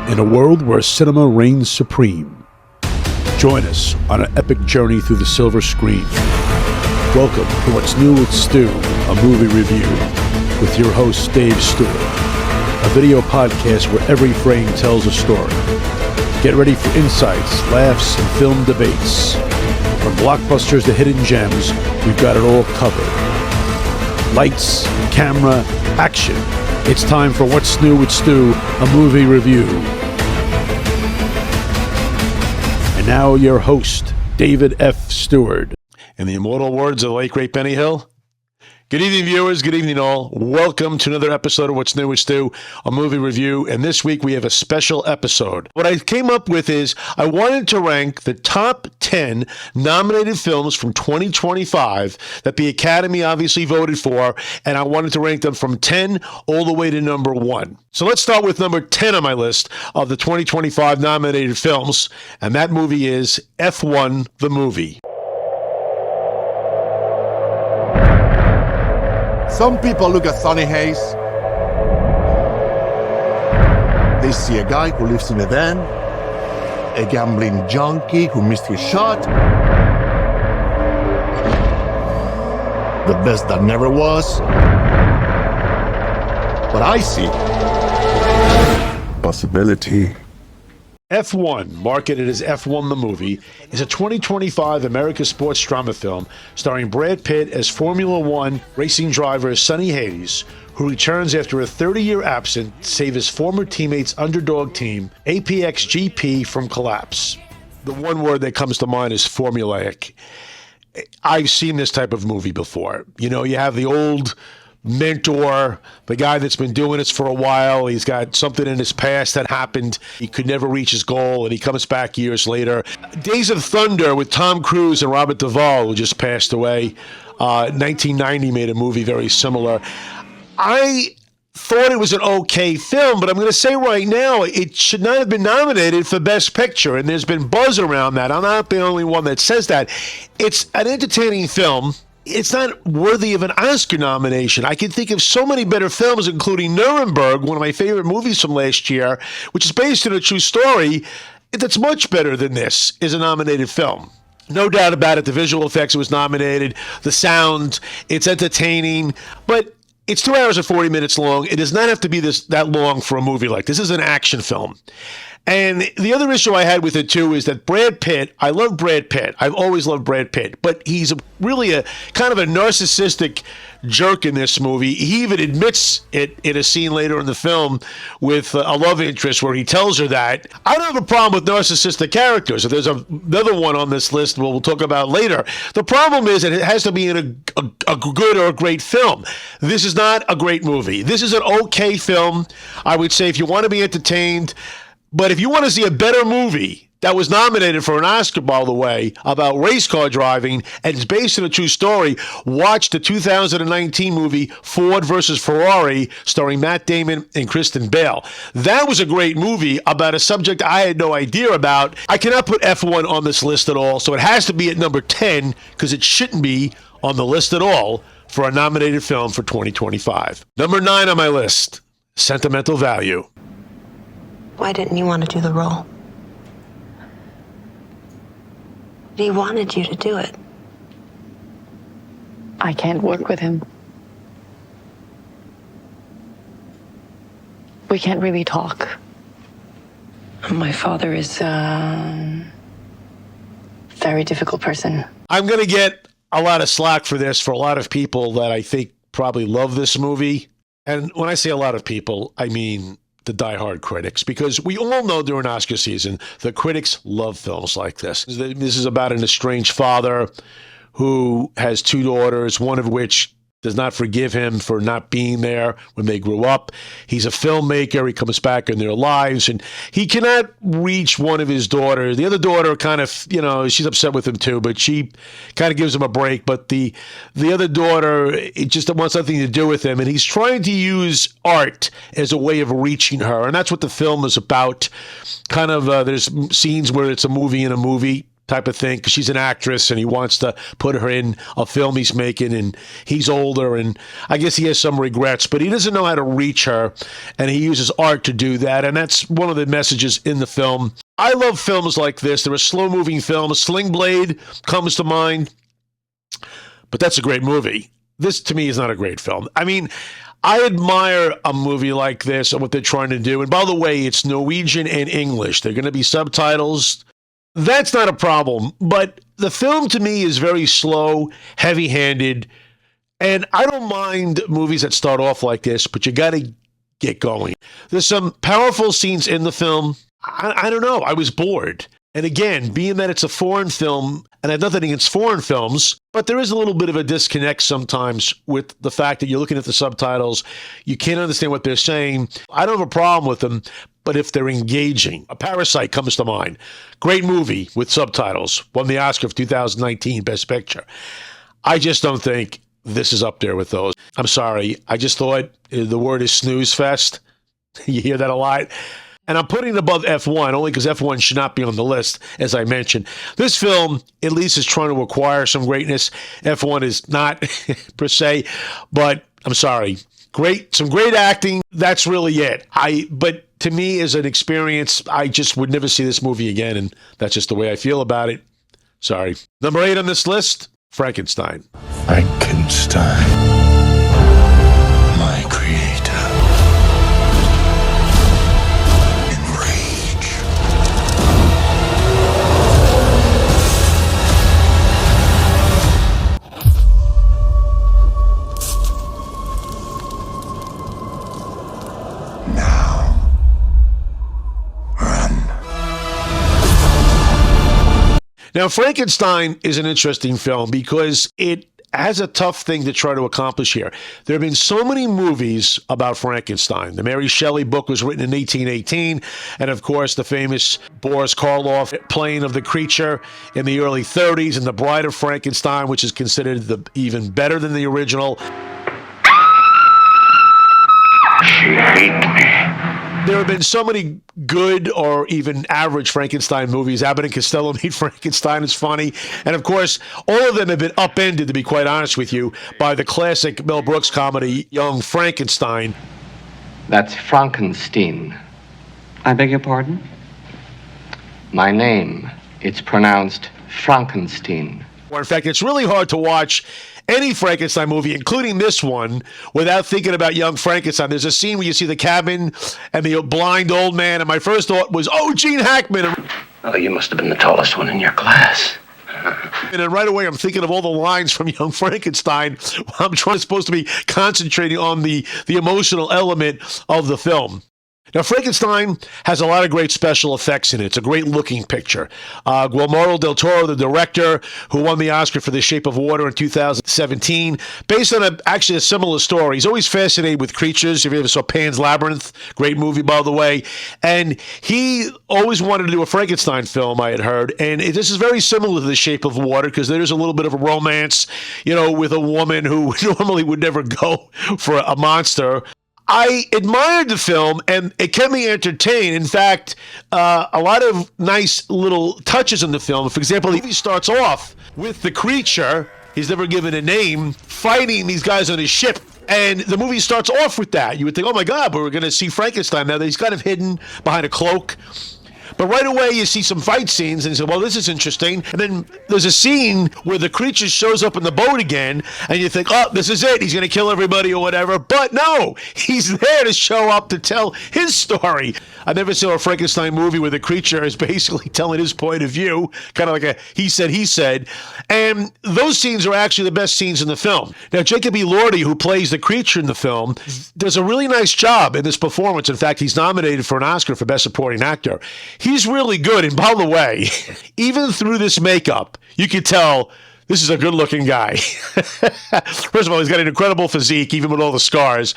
in a world where cinema reigns supreme. Join us on an epic journey through the silver screen. Welcome to What's New with Stu, a movie review, with your host Dave Stewart, a video podcast where every frame tells a story. Get ready for insights, laughs, and film debates. From blockbusters to hidden gems, we've got it all covered. Lights, camera, action. It's time for What's New with Stu, a movie review. And now your host, David F. Stewart. In the immortal words of the late great Benny Hill, good evening, viewers. Good evening, all. Welcome to another episode of What's New with Stu, a movie review. And this week we have a special episode. What I came up with is I wanted to rank the top 10 nominated films from 2025 that the Academy obviously voted for, and I wanted to rank them from 10 all the way to number 1. So let's start with number 10 on my list of the 2025 nominated films, and that movie is F1 the Movie. Some people look at Sonny Hayes. They see a guy who lives in a van, a gambling junkie who missed his shot, the best that never was. But I see possibility. F1, marketed as F1 the Movie, is a 2025 American sports drama film starring Brad Pitt as Formula One racing driver Sonny Hayes, who returns after a 30-year absence to save his former teammate's underdog team, APX GP, from collapse. The one word that comes to mind is formulaic. I've seen this type of movie before. You know, you have the old mentor, the guy that's been doing this for a while. He's got something in his past that happened. He could never reach his goal, and he comes back years later. Days of Thunder with Tom Cruise and Robert Duvall, who just passed away. 1990 made a movie very similar. I thought it was an okay film, but I'm going to say right now, it should not have been nominated for Best Picture, and there's been buzz around that. I'm not the only one that says that. It's an entertaining film. It's not worthy of an Oscar nomination. I can think of so many better films, including Nuremberg, one of my favorite movies from last year, which is based on a true story, that's much better than this, is a nominated film. No doubt about it, the visual effects, it was nominated, the sound, it's entertaining, but it's 2 hours and 40 minutes long. It does not have to be that long for a movie like this. This is an action film. And the other issue I had with it, too, is that Brad Pitt, I love Brad Pitt. I've always loved Brad Pitt. But he's really a kind of a narcissistic jerk in this movie. He even admits it in a scene later in the film with a love interest where he tells her that. I don't have a problem with narcissistic characters. There's another one on this list we'll talk about later. The problem is that it has to be in a good or a great film. This is not a great movie. This is an okay film. I would say if you want to be entertained. But if you want to see a better movie that was nominated for an Oscar, by the way, about race car driving, and it's based on a true story, watch the 2019 movie Ford versus Ferrari, starring Matt Damon and Kristen Bale. That was a great movie about a subject I had no idea about. I cannot put F1 on this list at all, so it has to be at number 10, because it shouldn't be on the list at all for a nominated film for 2025. Number 9 on my list, Sentimental Value. Why didn't you want to do the role? He wanted you to do it. I can't work with him. We can't really talk. My father is a very difficult person. I'm going to get a lot of slack for this for a lot of people that I think probably love this movie. And when I say a lot of people, I mean the diehard critics, because we all know during Oscar season, the critics love films like this. This is about an estranged father who has 2 daughters, one of which does not forgive him for not being there when they grew up. He's a filmmaker. He comes back in their lives, and he cannot reach one of his daughters. The other daughter kind of, you know, she's upset with him too, but she kind of gives him a break. But the other daughter, it just wants nothing to do with him, and he's trying to use art as a way of reaching her, and that's what the film is about. Kind of, there's scenes where it's a movie in a movie. type of thing because she's an actress and he wants to put her in a film he's making, and he's older and I guess he has some regrets, but he doesn't know how to reach her, and he uses art to do that, and that's one of the messages in the film. I love films like this. They're a slow-moving film. Sling Blade comes to mind, but that's a great movie. This, to me, is not a great film. I mean, I admire a movie like this and what they're trying to do. And by the way, it's Norwegian and English. They're going to be subtitles. That's not a problem. But the film, to me, is very slow, heavy-handed. And I don't mind movies that start off like this, but you got to get going. There's some powerful scenes in the film. I don't know. I was bored. And again, being that it's a foreign film, and I have nothing against foreign films, but there is a little bit of a disconnect sometimes with the fact that you're looking at the subtitles, you can't understand what they're saying. I don't have a problem with them, but if they're engaging. A Parasite comes to mind. Great movie with subtitles. Won the Oscar for 2019 Best Picture. I just don't think this is up there with those. I'm sorry. I just thought the word is snooze fest. You hear that a lot. And I'm putting it above F1 only because F1 should not be on the list, as I mentioned. This film, at least, is trying to acquire some greatness. F1 is not, per se, but I'm sorry. Some great acting. That's really it. But to me, as an experience, I just would never see this movie again, and that's just the way I feel about it. Sorry. Number 8 on this list, Frankenstein. Frankenstein, my creator. Now, Frankenstein is an interesting film because it has a tough thing to try to accomplish here. There have been so many movies about Frankenstein. The Mary Shelley book was written in 1818, and of course, the famous Boris Karloff playing of the creature in the early 30s, and The Bride of Frankenstein, which is considered even better than the original. She hates me. There have been so many good or even average Frankenstein movies. Abbott and Costello Meet Frankenstein is funny. And of course, all of them have been upended, to be quite honest with you, by the classic Mel Brooks comedy, Young Frankenstein. That's Frankenstein. I beg your pardon? My name. It's pronounced Frankenstein. Or in fact, it's really hard to watch any Frankenstein movie, including this one, without thinking about Young Frankenstein. There's a scene where you see the cabin and the blind old man, and my first thought was, oh, Gene Hackman. Oh, you must have been the tallest one in your class. And then right away, I'm thinking of all the lines from Young Frankenstein. I'm supposed to be concentrating on the emotional element of the film. Now, Frankenstein has a lot of great special effects in it. It's a great-looking picture. Guillermo del Toro, the director, who won the Oscar for The Shape of Water in 2017, based on actually a similar story. He's always fascinated with creatures. If you ever saw Pan's Labyrinth, great movie, by the way. And he always wanted to do a Frankenstein film, I had heard. And this is very similar to The Shape of Water because there's a little bit of a romance, with a woman who normally would never go for a monster. I admired the film, and it kept me entertained. In fact, a lot of nice little touches in the film. For example, the movie starts off with the creature, he's never given a name, fighting these guys on his ship. And the movie starts off with that. You would think, oh my God, but we're going to see Frankenstein now that he's kind of hidden behind a cloak. But right away, you see some fight scenes, and you say, well, this is interesting. And then there's a scene where the creature shows up in the boat again, and you think, oh, this is it. He's going to kill everybody or whatever. But no, he's there to show up to tell his story. I never saw a Frankenstein movie where the creature is basically telling his point of view, kind of like a he said. And those scenes are actually the best scenes in the film. Now, Jacob Elordi, who plays the creature in the film, does a really nice job in this performance. In fact, he's nominated for an Oscar for Best Supporting Actor. He's really good. And by the way, even through this makeup, you can tell this is a good-looking guy. First of all, he's got an incredible physique, even with all the scars.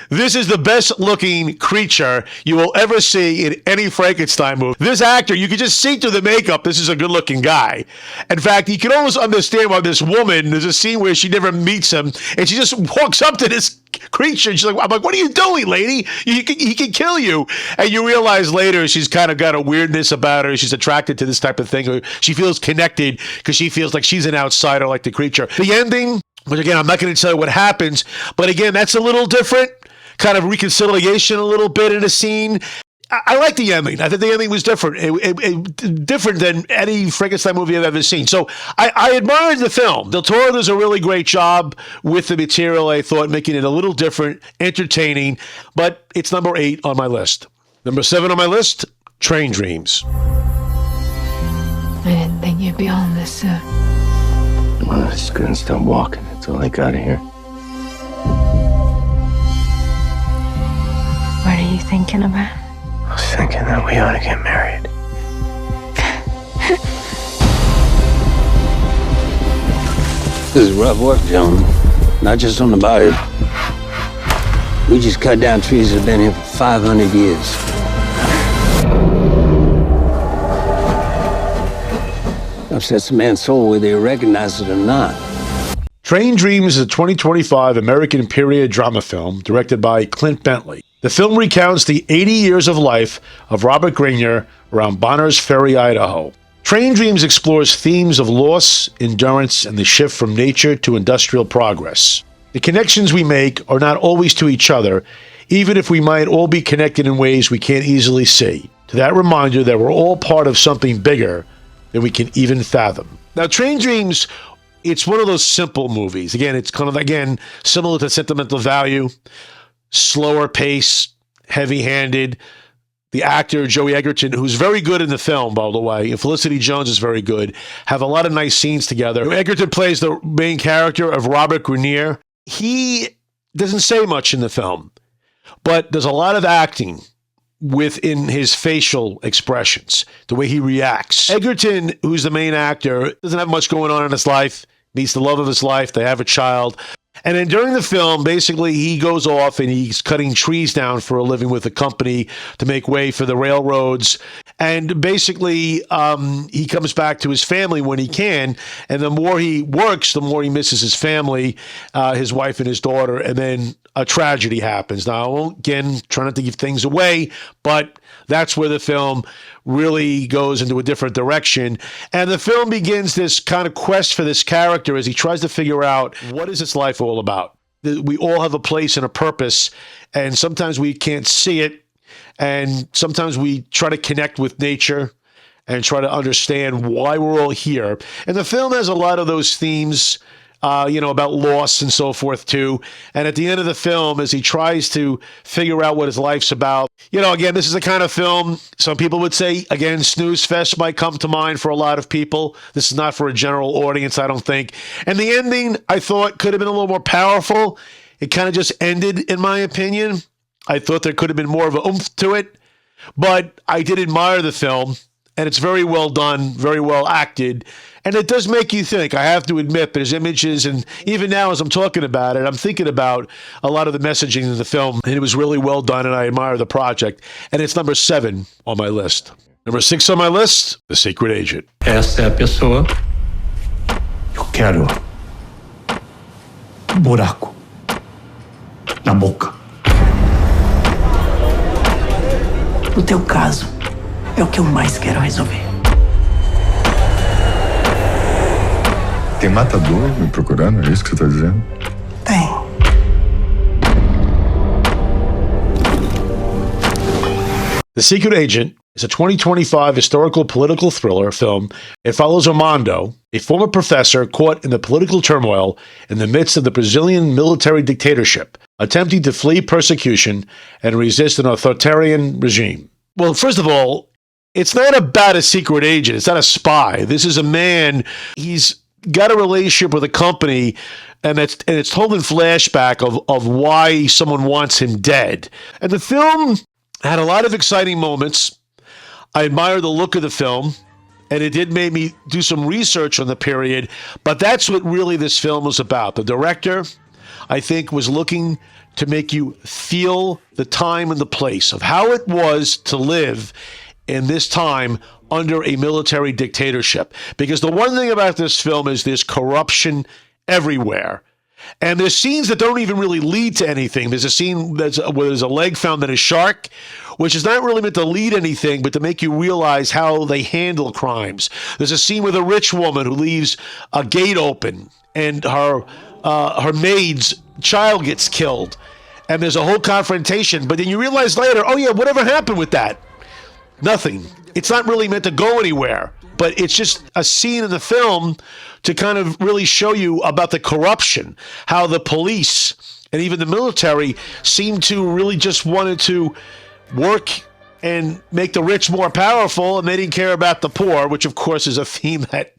This is the best-looking creature you will ever see in any Frankenstein movie. This actor, you can just see through the makeup, this is a good-looking guy. In fact, you can almost understand why this woman, there's a scene where she never meets him, and she just walks up to this creature. And she's like, I'm like, what are you doing, lady? He can kill you. And you realize later she's kind of got a weirdness about her. She's attracted to this type of thing. Or she feels connected because she feels like she's an outsider like the creature. The ending, which again, I'm not going to tell you what happens, but again, that's a little different. Kind of reconciliation a little bit in a scene. I like the ending. I think the ending was different. Different than any Frankenstein movie I've ever seen. So I admired the film. Del Toro does a really great job with the material, I thought, making it a little different, entertaining, but it's number 8 on my list. Number 7 on my list, Train Dreams. I didn't think you'd be on this soon. Well, I just couldn't stop walking until I got here. What are you thinking about? I was thinking that we ought to get married. This is rough work, gentlemen. Not just on the body. We just cut down trees that have been here for 500 years. Upsets a man's soul whether you recognize it or not. Train Dreams is a 2025 American period drama film directed by Clint Bentley. The film recounts the 80 years of life of Robert Grenier around Bonners Ferry, Idaho. Train Dreams explores themes of loss, endurance, and the shift from nature to industrial progress. The connections we make are not always to each other, even if we might all be connected in ways we can't easily see. To that reminder that we're all part of something bigger than we can even fathom. Now, Train Dreams, it's one of those simple movies. Again, it's kind of, similar to Sentimental Value. Slower pace, heavy-handed. The actor, Joey Egerton, who's very good in the film, by the way, and Felicity Jones is very good, have a lot of nice scenes together. Egerton plays the main character of Robert Grenier. He doesn't say much in the film, but there's a lot of acting within his facial expressions, the way he reacts. Egerton, who's the main actor, doesn't have much going on in his life, meets the love of his life, they have a child. And then during the film, basically, he goes off and he's cutting trees down for a living with a company to make way for the railroads. And basically, he comes back to his family when he can. And the more he works, the more he misses his family, his wife and his daughter. And then a tragedy happens. Now, I won't, again, try not to give things away, but that's where the film really goes into a different direction. And the film begins this kind of quest for this character as he tries to figure out, what is this life all about? We all have a place and a purpose, and sometimes we can't see it, and sometimes we try to connect with nature and try to understand why we're all here. And the film has a lot of those themes, about loss and so forth too. And at the end of the film, as he tries to figure out what his life's about, again, this is the kind of film, some people would say, again, snooze fest might come to mind for a lot of people. This is not for a general audience, I don't think. And the ending, I thought, could have been a little more powerful. It kind of just ended, in my opinion. I thought there could have been more of a oomph to it. But I did admire the film, and it's very well done, very well acted. And it does make you think. I have to admit, there's images, and even now as I'm talking about it, I'm thinking about a lot of the messaging in the film, and it was really well done, and I admire the project. And it's number 7 on my list. Number 6 on my list, The Secret Agent. Essa é a pessoa. Eu quero buraco na boca. O teu caso é o que eu mais quero resolver. Tem matador me procurando? É isso que você tá dizendo? Tem. The Secret Agent is a 2025 historical political thriller film. It follows Armando, a former professor caught in the political turmoil in the midst of the Brazilian military dictatorship, attempting to flee persecution and resist an authoritarian regime. Well, first of all, it's not about a secret agent. It's not a spy. This is a man, he's got a relationship with a company, and it's told in flashback of why someone wants him dead. And the film had a lot of exciting moments. I admire the look of the film, and it did make me do some research on the period, but that's what really this film was about. The director, I think, was looking to make you feel the time and the place of how it was to live in this time under a military dictatorship. Because the one thing about this film is there's corruption everywhere. And there's scenes that don't even really lead to anything. There's a scene where there's a leg found in a shark, which is not really meant to lead anything, but to make you realize how they handle crimes. There's a scene with a rich woman who leaves a gate open, and her maid's child gets killed. And there's a whole confrontation, but then you realize later, oh yeah, whatever happened with that? Nothing. It's not really meant to go anywhere, but it's just a scene in the film to kind of really show you about the corruption, how the police and even the military seem to really just wanted to work and make the rich more powerful, and they didn't care about the poor, which of course is a theme that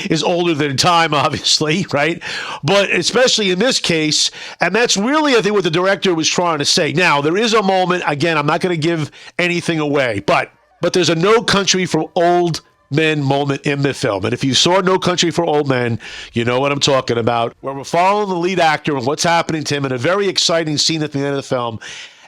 is older than time, obviously, right? But especially in this case, and that's really, I think, what the director was trying to say. Now, there is a moment, again, I'm not going to give anything away, but there's a No Country for Old Men moment in the film. And if you saw No Country for Old Men, you know what I'm talking about, where we're following the lead actor and what's happening to him in a very exciting scene at the end of the film.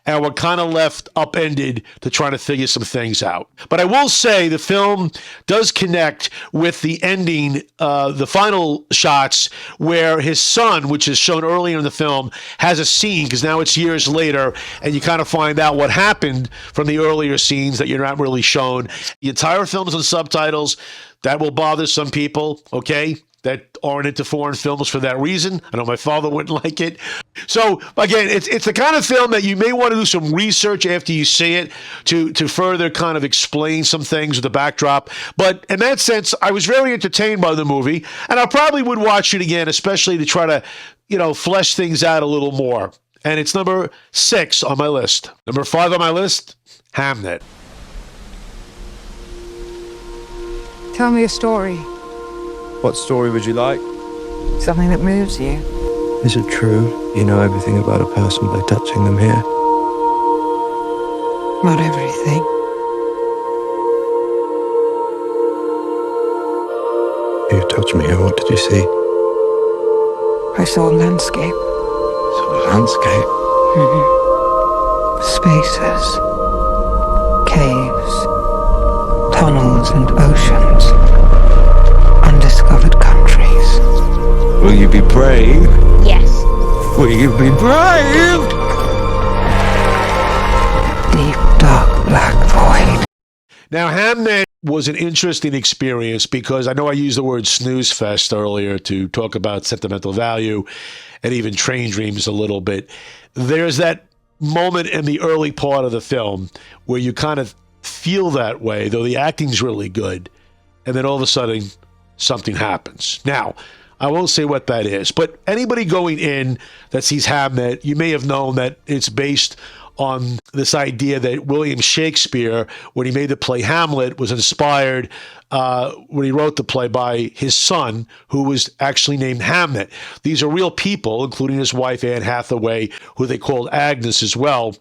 And we're kind of left upended to try to figure some things out. But I will say the film does connect with the ending, the final shots, where his son, which is shown earlier in the film, has a scene, because now it's years later, and you kind of find out what happened from the earlier scenes that you're not really shown. The entire film is in subtitles. That will bother some people, okay, that aren't into foreign films for that reason. I know my father wouldn't like it. So, again, it's the kind of film that you may want to do some research after you see it to further kind of explain some things with the backdrop. But in that sense, I was very entertained by the movie, and I probably would watch it again, especially to try to, flesh things out a little more. And it's number 6 on my list. Number 5 on my list, Hamnet. Tell me a story. What story would you like? Something that moves you. Is it true you know everything about a person by touching them here? Not everything. You touched me here. What did you see? I saw a landscape. Saw a landscape? Spaces. Caves. Tunnels and oceans. Undiscovered countries. Will you be brave? Yes. Will you be brave? Deep, dark, black void. Now, Hamnet was an interesting experience because I know I used the word snooze fest earlier to talk about sentimental value and even train dreams a little bit. There's that moment in the early part of the film where you kind of feel that way, though the acting's really good. And then all of a sudden, something happens. Now, I won't say what that is, but anybody going in that sees Hamnet, you may have known that it's based on this idea that William Shakespeare, when he made the play Hamlet, was inspired when he wrote the play by his son, who was actually named Hamnet. These are real people, including his wife, Anne Hathaway, who they called Agnes as well.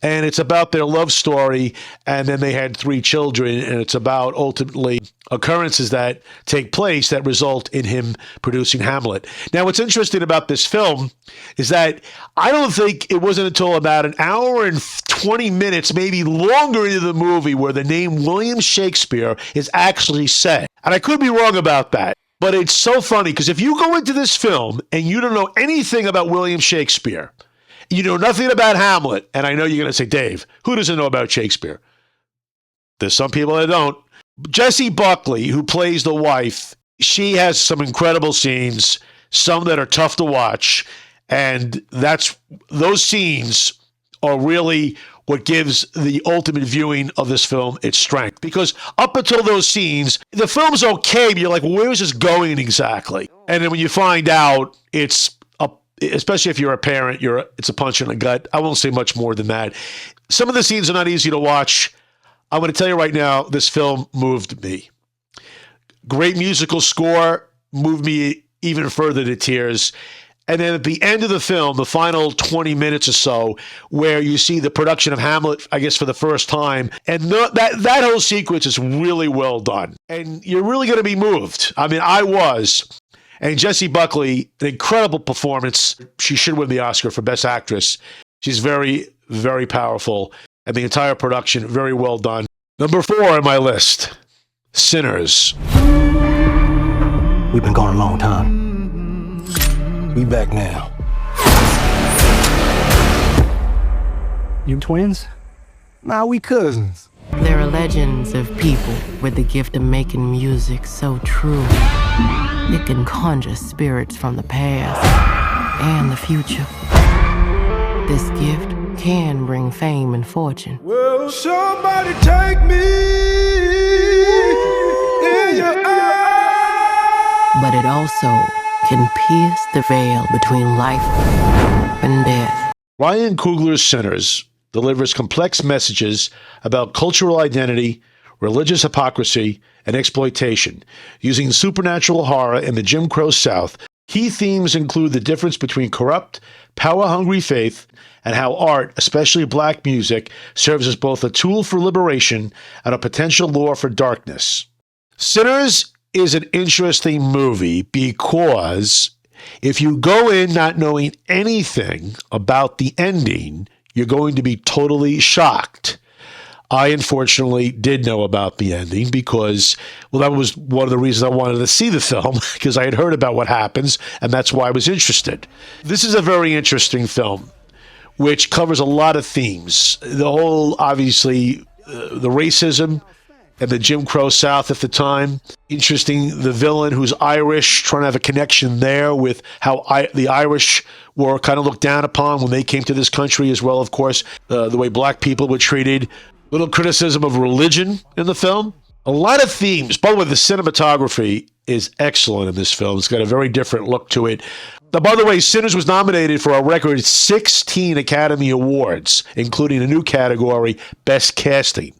And it's about their love story, and then they had 3 children, and it's about ultimately occurrences that take place that result in him producing Hamlet. Now, what's interesting about this film is that I don't think it wasn't until about an hour and 20 minutes, maybe longer into the movie, where the name William Shakespeare is actually said. And I could be wrong about that, but it's so funny because if you go into this film and you don't know anything about William Shakespeare, you know nothing about Hamlet, and I know you're going to say, Dave, who doesn't know about Shakespeare? There's some people that don't. Jessie Buckley, who plays the wife, she has some incredible scenes, some that are tough to watch, and those scenes are really what gives the ultimate viewing of this film its strength. Because up until those scenes, the film's okay, but you're like, where is this going exactly? And then when you find out, especially if you're a parent, it's a punch in the gut. I won't say much more than that. Some of the scenes are not easy to watch. I'm going to tell you right now, this film moved me. Great musical score, moved me even further to tears. And then at the end of the film, the final 20 minutes or so, where you see the production of Hamlet, I guess, for the first time, and that whole sequence is really well done. And you're really going to be moved. I mean, I was. And Jessie Buckley, an incredible performance. She should win the Oscar for Best Actress. She's very, very powerful. And the entire production, very well done. Number 4 on my list, Sinners. We've been gone a long time. We back now. You twins? Nah, we cousins. There are legends of people with the gift of making music so true. It can conjure spirits from the past and the future. This gift can bring fame and fortune. Will somebody take me in your eyes? But it also can pierce the veil between life and death. Ryan Coogler's Sinners delivers complex messages about cultural identity, religious hypocrisy, and exploitation. Using supernatural horror in the Jim Crow South, key themes include the difference between corrupt, power-hungry faith and how art, especially black music, serves as both a tool for liberation and a potential lure for darkness. Sinners is an interesting movie because if you go in not knowing anything about the ending, you're going to be totally shocked. I, unfortunately, did know about the ending because, well, that was one of the reasons I wanted to see the film, because I had heard about what happens, and that's why I was interested. This is a very interesting film, which covers a lot of themes. The whole, obviously, the racism and the Jim Crow South at the time. Interesting, the villain who's Irish, trying to have a connection there with how the Irish were kind of looked down upon when they came to this country as well, of course, the way black people were treated. Little criticism of religion in the film. A lot of themes. By the way, the cinematography is excellent in this film. It's got a very different look to it. Now, by the way, Sinners was nominated for a record 16 Academy Awards, including a new category, Best Casting.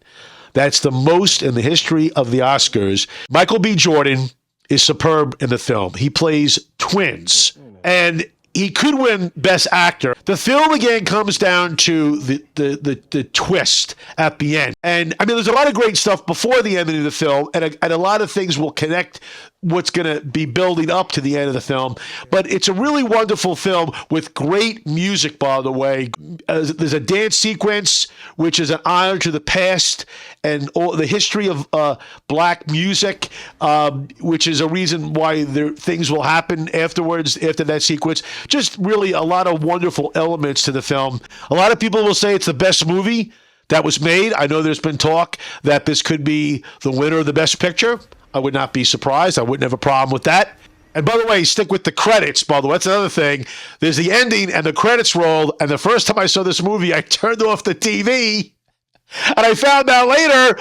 That's the most in the history of the Oscars. Michael B. Jordan is superb in the film. He plays twins, and he could win Best Actor. The film, again, comes down to the twist at the end. And, I mean, there's a lot of great stuff before the ending of the film, and a lot of things will connect what's going to be building up to the end of the film. But it's a really wonderful film with great music, by the way. There's a dance sequence, which is an honor to the past and all the history of black music, which is a reason why things will happen afterwards, after that sequence. Just really a lot of wonderful elements to the film. A lot of people will say it's the best movie that was made. I know there's been talk that this could be the winner of the Best Picture. I would not be surprised. I wouldn't have a problem with that. And by the way, stick with the credits, by the way. That's another thing. There's the ending and the credits rolled. And the first time I saw this movie, I turned off the TV. And I found out later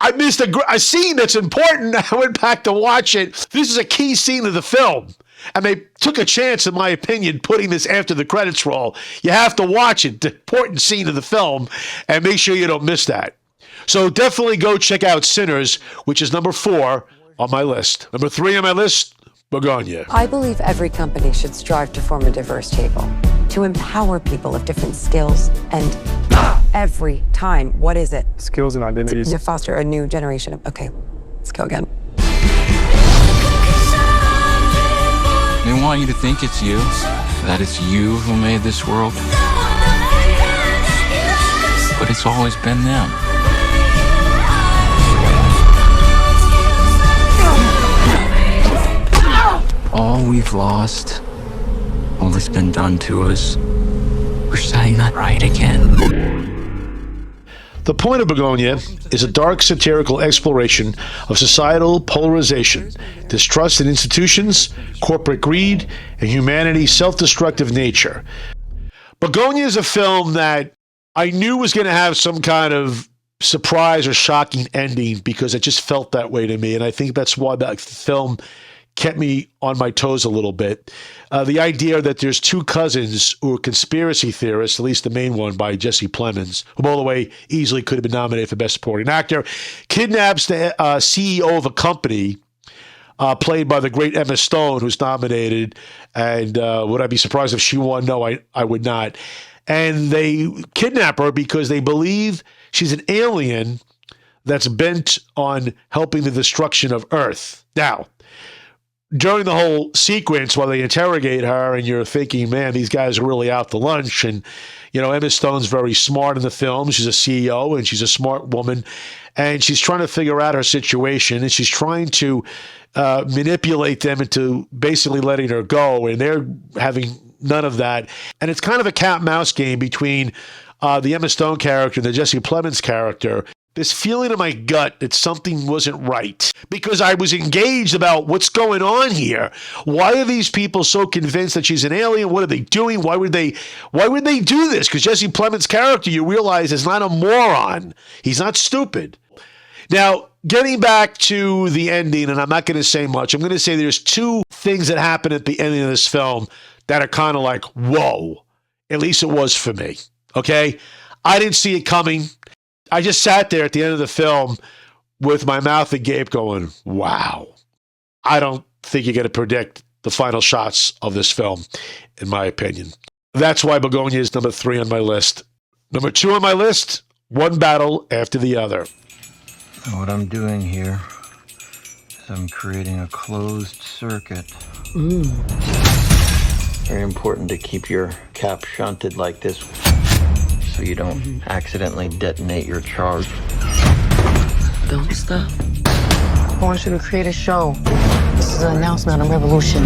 I missed a scene that's important. I went back to watch it. This is a key scene of the film. And they took a chance, in my opinion, putting this after the credits roll. You have to watch it, the important scene of the film, and make sure you don't miss that. So definitely go check out Sinners, which is number 4 on my list. Number 3 on my list, Begonia. I believe every company should strive to form a diverse table, to empower people of different skills and every time. What is it? Skills and identities. To foster a new generation of, okay, let's go again. They want you to think it's you, that it's you who made this world. But it's always been them. All we've lost, all that's been done to us, we're setting that right again. The Point of Begonia is a dark satirical exploration of societal polarization, distrust in institutions, corporate greed, and humanity's self-destructive nature. Begonia is a film that I knew was going to have some kind of surprise or shocking ending because it just felt that way to me, and I think that's why that film kept me on my toes a little bit. The idea that there's two cousins who are conspiracy theorists, at least the main one by Jesse Plemons, who, by the way, easily could have been nominated for Best Supporting Actor, kidnaps the CEO of a company played by the great Emma Stone, who's nominated. And would I be surprised if she won? No, I would not. And they kidnap her because they believe she's an alien that's bent on helping the destruction of Earth. Now, during the whole sequence, while they interrogate her, and you're thinking, man, these guys are really out to lunch. And, you know, Emma Stone's very smart in the film. She's a CEO, and she's a smart woman. And she's trying to figure out her situation, and she's trying to manipulate them into basically letting her go. And they're having none of that. And it's kind of a cat and mouse game between the Emma Stone character, the Jesse Plemons character, this feeling in my gut that something wasn't right because I was engaged about what's going on here. Why are these people so convinced that she's an alien? What are they doing? Why would they do this? Because Jesse Plemons' character, you realize, is not a moron. He's not stupid. Now, getting back to the ending, and I'm not going to say much. I'm going to say there's two things that happen at the ending of this film that are kind of like, whoa. At least it was for me. Okay? I didn't see it coming. I just sat there at the end of the film with my mouth agape going, wow. I don't think you're going to predict the final shots of this film, in my opinion. That's why Begonia is number 3 on my list. Number 2 on my list, one battle after the other. What I'm doing here is I'm creating a closed circuit. Very important to keep your cap shunted like this so you don't accidentally detonate your charge. Don't stop. I want you to create a show. This is an announcement on revolution.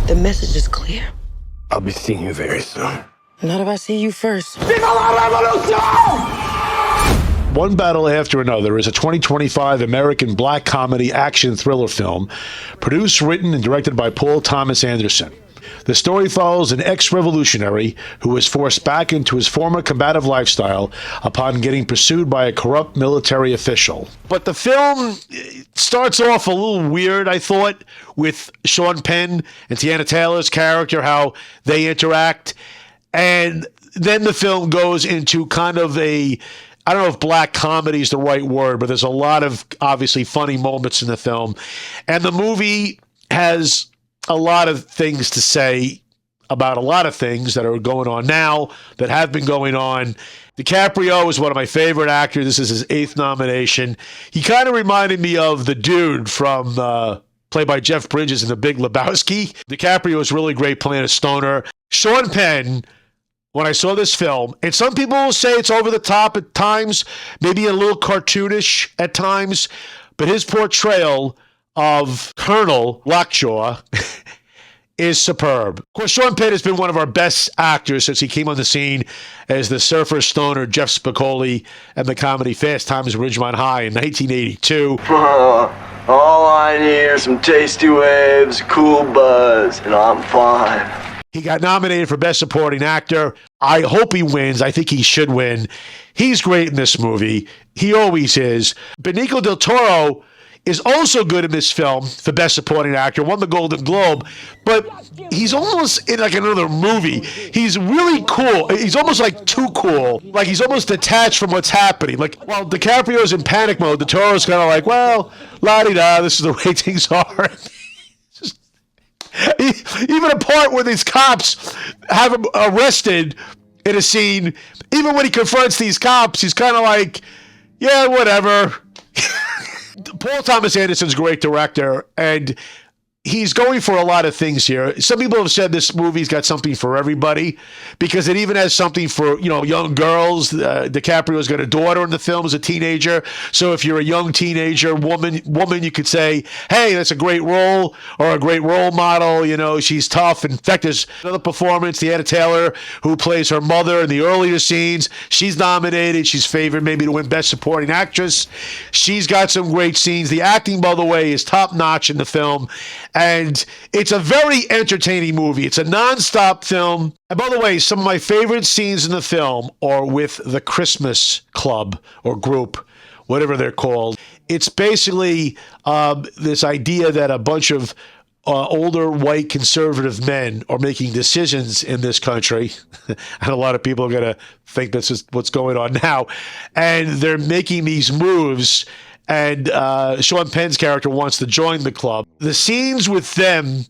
The message is clear. I'll be seeing you very soon. Not if I see you first. One Battle After Another is a 2025 American black comedy action thriller film produced, written, and directed by Paul Thomas Anderson. The story follows an ex-revolutionary who is forced back into his former combative lifestyle upon getting pursued by a corrupt military official. But the film starts off a little weird, I thought, with Sean Penn and Tiana Taylor's character, how they interact. And then the film goes into kind of a, I don't know if black comedy is the right word, but there's a lot of obviously funny moments in the film. And the movie has a lot of things to say about a lot of things that are going on now, that have been going on. DiCaprio is one of my favorite actors. This is his 8th nomination. He kind of reminded me of the dude from played by Jeff Bridges in The Big Lebowski. DiCaprio is really great playing a stoner. Sean Penn, when I saw this film, and some people will say it's over the top at times, maybe a little cartoonish at times, but his portrayal of Colonel Lockjaw is superb. Of course, Sean Penn has been one of our best actors since he came on the scene as the surfer stoner Jeff Spicoli and the comedy Fast Times at Ridgemont High in 1982. All I need are some tasty waves, cool buzz, and I'm fine. He got nominated for Best Supporting Actor. I hope he wins. I think he should win. He's great in this movie. He always is. Benicio del Toro is also good in this film for Best Supporting Actor, won the Golden Globe, but he's almost in like another movie. He's really cool. He's almost like too cool. Like he's almost detached from what's happening. Like while DiCaprio's in panic mode, Del Toro's kind of like, well, la-di-da, this is the way things are. Even a part where these cops have him arrested in a scene, even when he confronts these cops, he's kind of like, yeah, whatever. Paul Thomas Anderson's a great director, and he's going for a lot of things here. Some people have said this movie's got something for everybody because it even has something for, young girls. DiCaprio's got a daughter in the film as a teenager. So if you're a young teenager woman, you could say, hey, that's a great role or a great role model. She's tough. In fact, there's another performance, Tiana Taylor, who plays her mother in the earlier scenes. She's nominated. She's favored maybe to win Best Supporting Actress. She's got some great scenes. The acting, by the way, is top-notch in the film. And it's a very entertaining movie. It's a nonstop film. And by the way, some of my favorite scenes in the film are with the Christmas Club or group, whatever they're called. It's basically this idea that a bunch of older white conservative men are making decisions in this country. And a lot of people are going to think this is what's going on now. And they're making these moves. And Sean Penn's character wants to join the club. The scenes with them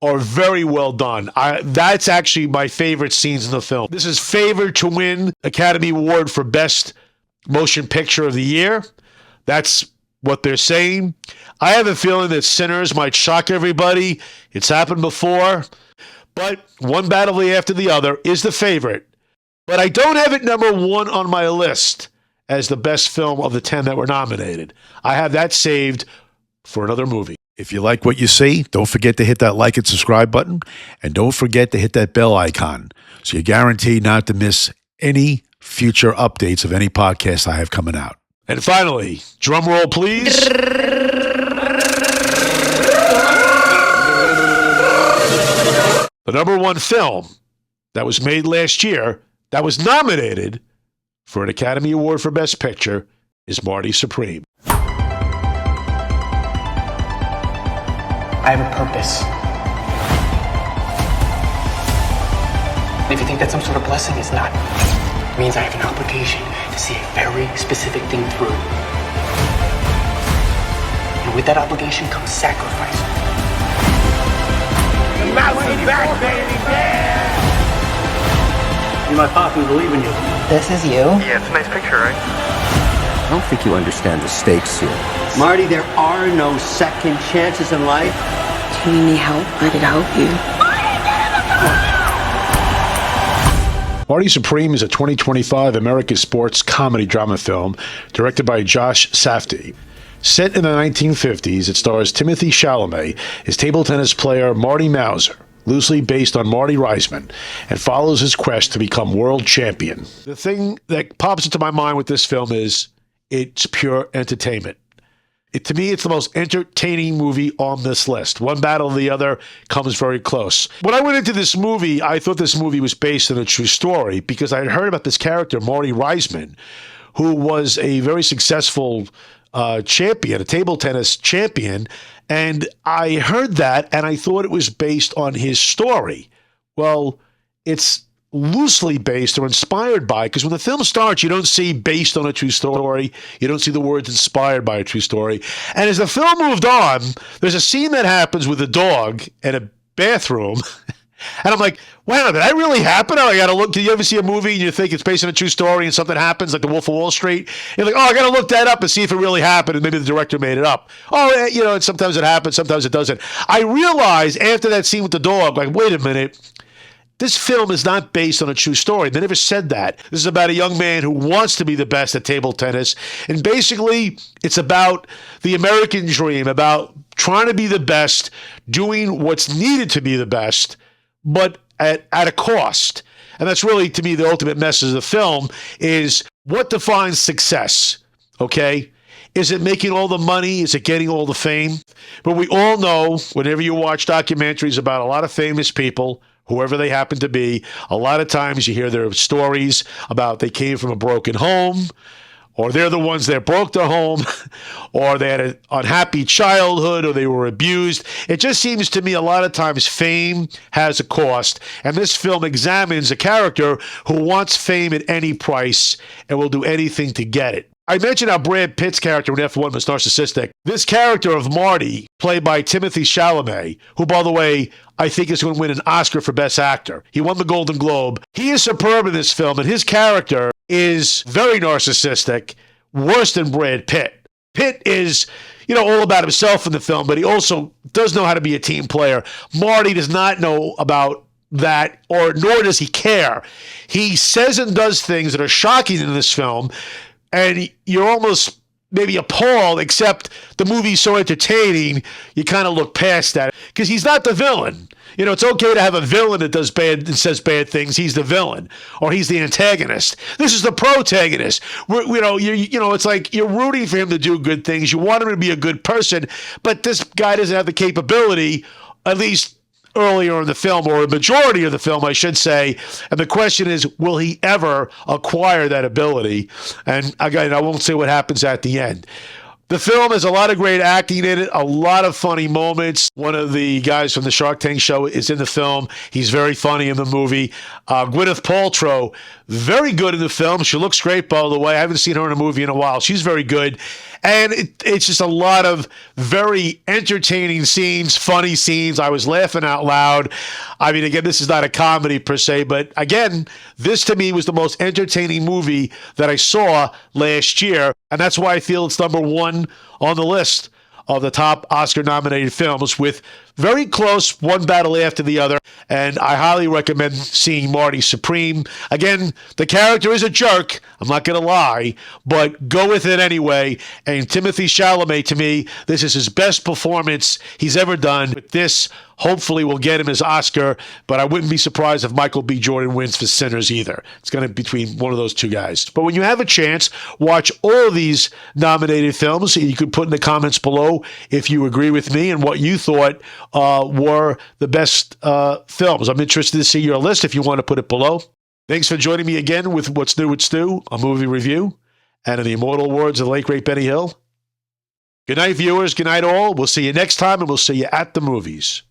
are very well done. That's actually my favorite scenes in the film. This is favored to win Academy Award for Best Motion Picture of the Year. That's what they're saying. I have a feeling that Sinners might shock everybody. It's happened before. But One Battle After the Other is the favorite. But I don't have it number 1 on my list as the best film of the 10 that were nominated. I have that saved for another movie. If you like what you see, don't forget to hit that like and subscribe button, and don't forget to hit that bell icon so you're guaranteed not to miss any future updates of any podcast I have coming out. And finally, drum roll, please. The number one film that was made last year that was nominated for an Academy Award for Best Picture is Marty Supreme. I have a purpose. And if you think that's some sort of blessing, it's not. It means I have an obligation to see a very specific thing through. And with that obligation comes sacrifice. The mouse is back, baby! Yeah! You're my pop, we believe in you. This is you? Yeah, it's a nice picture, right? I don't think you understand the stakes here. Marty, there are no second chances in life. Do you need help? I could help you. Marty Supreme is a 2025 American sports comedy drama film directed by Josh Safdie. Set in the 1950s, it stars Timothy Chalamet as table tennis player Marty Mauser, loosely based on Marty Reisman, and follows his quest to become world champion. The thing that pops into my mind with this film is it's pure entertainment. To me, it's the most entertaining movie on this list. One battle or the other comes very close. When I went into this movie, I thought this movie was based on a true story because I had heard about this character, Marty Reisman, who was a very successful champion, a table tennis champion, and I heard that and I thought it was based on his story. Well, it's loosely based or inspired by, because when the film starts, you don't see based on a true story. You don't see the words inspired by a true story. And as the film moved on, there's a scene that happens with a dog in a bathroom. And I'm like, wow, did that really happen? Oh, I got to look. Did you ever see a movie and you think it's based on a true story and something happens, like The Wolf of Wall Street? You're like, oh, I got to look that up and see if it really happened, and maybe the director made it up. Oh, you know, sometimes it happens, sometimes it doesn't. I realized after that scene with the dog, like, wait a minute. This film is not based on a true story. They never said that. This is about a young man who wants to be the best at table tennis. And basically, it's about the American dream, about trying to be the best, doing what's needed to be the best, but at a cost. And that's really, to me, the ultimate message of the film is what defines success, okay? Is it making all the money? Is it getting all the fame? But we all know, whenever you watch documentaries about a lot of famous people, whoever they happen to be, a lot of times you hear their stories about they came from a broken home, or they're the ones that broke their home, or they had an unhappy childhood, or they were abused. It just seems to me a lot of times fame has a cost, and this film examines a character who wants fame at any price and will do anything to get it. I mentioned how Brad Pitt's character in F1 was narcissistic. This character of Marty, played by Timothy Chalamet, who, by the way, I think is going to win an Oscar for Best Actor. He won the Golden Globe. He is superb in this film, and his character is very narcissistic, worse than Brad Pitt. Pitt is, all about himself in the film, but he also does know how to be a team player. Marty does not know about that, or nor does he care. He says and does things that are shocking in this film, and you're almost maybe appalled, except the movie's so entertaining, you kind of look past that. Because he's not the villain. It's okay to have a villain that does bad and says bad things. He's the villain, or he's the antagonist. This is the protagonist. It's like you're rooting for him to do good things. You want him to be a good person, but this guy doesn't have the capability, at least earlier in the film, or a majority of the film, I should say. And the question is, will he ever acquire that ability? And again, I won't say what happens at the end. The film has a lot of great acting in it, a lot of funny moments. One of the guys from the Shark Tank show is in the film. He's very funny in the movie. Gwyneth Paltrow, very good in the film. She looks great, by the way. I haven't seen her in a movie in a while. She's very good. And it's just a lot of very entertaining scenes, funny scenes. I was laughing out loud. I mean, again, this is not a comedy per se, but again, this to me was the most entertaining movie that I saw last year. And that's why I feel it's number one on the list of the top Oscar-nominated films, with very close, one battle after the other, and I highly recommend seeing Marty Supreme. Again, the character is a jerk, I'm not going to lie, but go with it anyway. And Timothée Chalamet, to me, this is his best performance he's ever done. With this, hopefully will get him his Oscar, but I wouldn't be surprised if Michael B. Jordan wins for Sinners either. It's going to be between one of those two guys. But when you have a chance, watch all of these nominated films. You could put in the comments below if you agree with me and what you thought were the best films. I'm interested to see your list if you want to put it below. Thanks for joining me again with What's New with Stu, a movie review. And in the immortal words of the late, great Benny Hill, good night, viewers. Good night, all. We'll see you next time, and we'll see you at the movies.